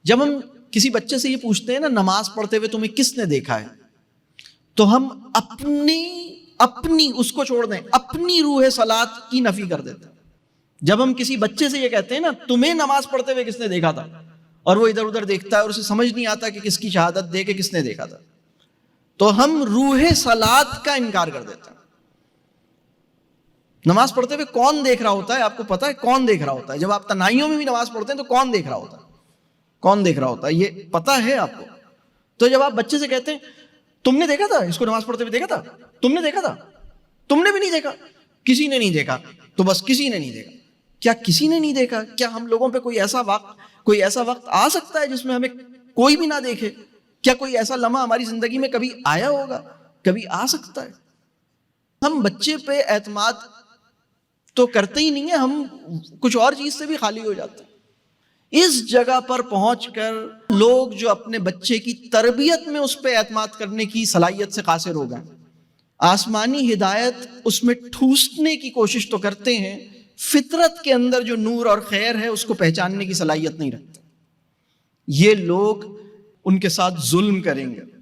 جب ہم کسی بچے سے یہ پوچھتے ہیں نا نماز پڑھتے ہوئے تمہیں کس نے دیکھا ہے، تو ہم اپنی اس کو چھوڑ دیں، اپنی روح صلات کی نفی کر دیتے ہیں۔ جب ہم کسی بچے سے یہ کہتے ہیں نا تمہیں نماز پڑھتے ہوئے کس نے دیکھا تھا، اور وہ ادھر ادھر دیکھتا ہے اور اسے سمجھ نہیں آتا کہ کس کی شہادت دے کہ کس نے دیکھا تھا، تو ہم روح صلات کا انکار کر دیتے ہیں۔ نماز پڑھتے ہوئے کون دیکھ رہا ہوتا ہے؟ آپ کو پتا ہے کون دیکھ رہا ہوتا ہے؟ جب آپ تنہائیوں میں بھی نماز پڑھتے ہیں تو کون دیکھ رہا ہوتا ہے؟ کون دیکھ رہا ہوتا ہے یہ پتا ہے آپ کو؟ تو جب آپ بچے سے کہتے ہیں تم نے دیکھا تھا اس کو نماز پڑھتے ہوئے، دیکھا تھا، تم نے دیکھا تھا، تم نے بھی نہیں دیکھا، کسی نے نہیں دیکھا، تو بس کسی نے نہیں دیکھا۔ کیا کسی نے نہیں دیکھا؟ کیا ہم لوگوں پہ کوئی ایسا وقت آ سکتا ہے جس میں ہمیں کوئی بھی نہ دیکھے؟ کیا کوئی ایسا لمحہ ہماری زندگی میں کبھی آیا ہوگا؟ کبھی آ سکتا ہے؟ ہم بچے پہ اعتماد تو کرتے ہی نہیں ہیں، ہم کچھ اور چیز سے بھی خالی ہو جاتے ہیں۔ اس جگہ پر پہنچ کر لوگ جو اپنے بچے کی تربیت میں اس پہ اعتماد کرنے کی صلاحیت سے قاصر ہو گئے، آسمانی ہدایت اس میں ٹھوسنے کی کوشش تو کرتے ہیں، فطرت کے اندر جو نور اور خیر ہے اس کو پہچاننے کی صلاحیت نہیں رکھتے۔ یہ لوگ ان کے ساتھ ظلم کریں گے۔